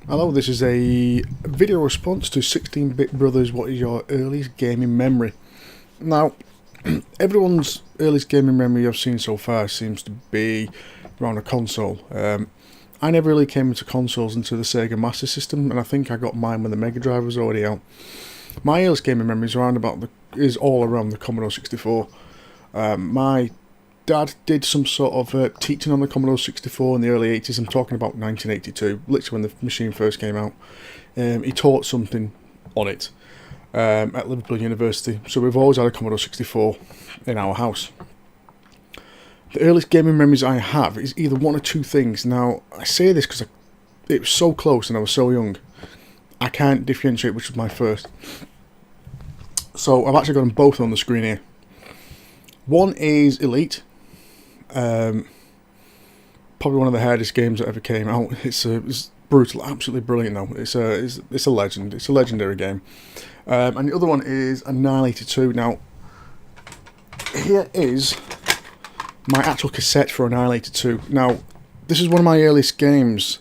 Hello, this is a video response to 16BitBrothers. What is your earliest gaming memory? Now, everyone's earliest gaming memory I've seen so far seems to be around a console. I never really came into consoles until the Sega Master System, and I think I got mine when the Mega Drive was already out. My earliest gaming memory is all around the Commodore 64. My dad did some sort of teaching on the Commodore 64 in the early 80s. I'm talking about 1982, literally when the machine first came out. He taught something on it at Liverpool University, so we've always had a Commodore 64 in our house. The earliest gaming memories I have is either one or two things. Now, I say this because it was so close and I was so young, I can't differentiate which was my first. So I've actually got them both on the screen here. One is Elite. Probably one of the hardest games that ever came out. It's brutal, absolutely brilliant though. It's a legend. It's a legendary game. And the other one is Annihilator II. Now, here is my actual cassette for Annihilator II. Now, this is one of my earliest games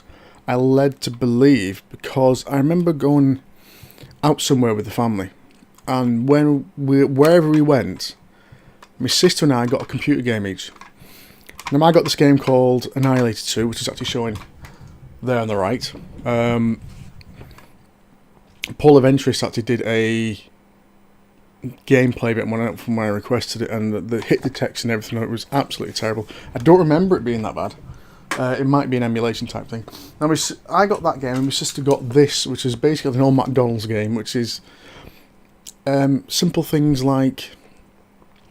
I led to believe, because I remember going out somewhere with the family, and wherever we went, my sister and I got a computer game each. Now, I got this game called Annihilator 2, which is actually showing there on the right. Paul Ventress actually did a gameplay bit from when I requested it, and the hit detects and everything, it was absolutely terrible. I don't remember it being that bad. It might be an emulation type thing. Now, I got that game, and my sister got this, which is basically an old McDonald's game, which is simple things like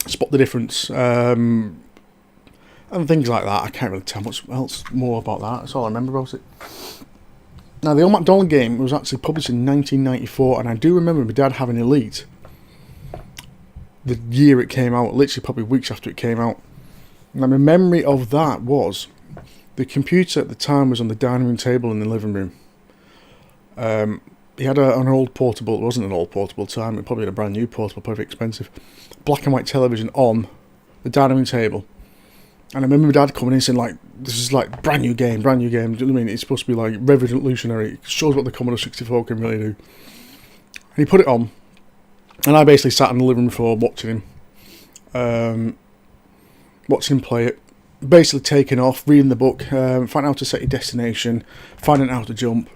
spot the difference, and things like that. I can't really tell much else more about that. That's all I remember about it. Now, the old McDonald game was actually published in 1994, and I do remember my dad having Elite the year it came out, literally probably weeks after it came out. Now, my memory of that was the computer at the time was on the dining room table in the living room. He had an old portable. It wasn't an old portable at the time. It probably had a brand new portable, probably expensive. Black and white television on the dining room table. And I remember my dad coming in saying, like, this is like brand new game. Do you know what I mean? It's supposed to be like revolutionary. It shows what the Commodore 64 can really do. And he put it on, and I basically sat in the living room floor watching him play it. Basically taking off, reading the book, finding out how to set your destination, finding out how to jump,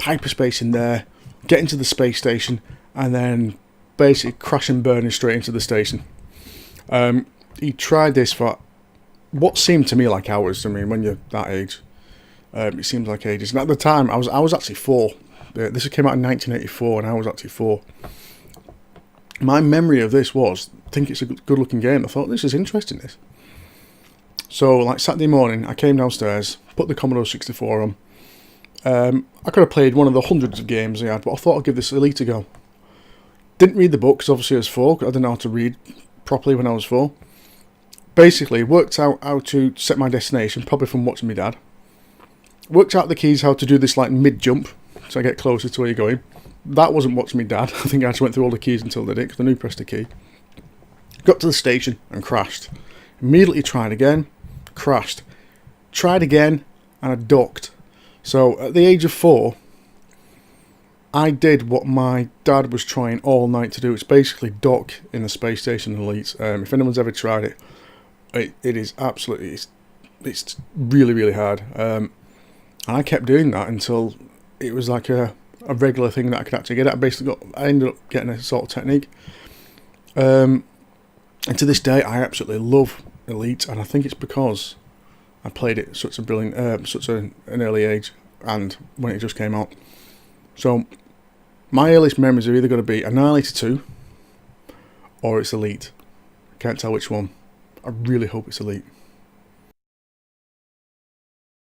hyperspace in there, getting to the space station, and then basically crash and burning straight into the station. He tried this for what seemed to me like hours. I mean, when you're that age, it seems like ages. And at the time, I was actually 4. This came out in 1984, and I was actually 4. My memory of this was, I think it's a good-looking game. I thought, this is interesting, this. So, like, Saturday morning, I came downstairs, put the Commodore 64 on. I could have played one of the hundreds of games I had, but I thought I'd give this Elite a go. Didn't read the book, because obviously I was 4. I didn't know how to read properly when I was 4. Basically, worked out how to set my destination, probably from watching my dad. Worked out the keys how to do this, like, mid-jump, so I get closer to where you're going. That wasn't watching my dad. I think I just went through all the keys until I did it, because I knew pressed the key. Got to the station and crashed. Immediately tried again, crashed. Tried again, and I ducked. So, at the age of 4, I did what my dad was trying all night to do. It's basically dock in the space station Elite. If anyone's ever tried it, it is absolutely, it's really, really hard. And I kept doing that until it was like a regular thing that I could actually get at. I ended up getting a sort of technique. And to this day, I absolutely love Elite, and I think it's because I played it at such an early age, and when it just came out. So, my earliest memories are either going to be Annihilator 2, or it's Elite. I can't tell which one. I really hope it's Elite.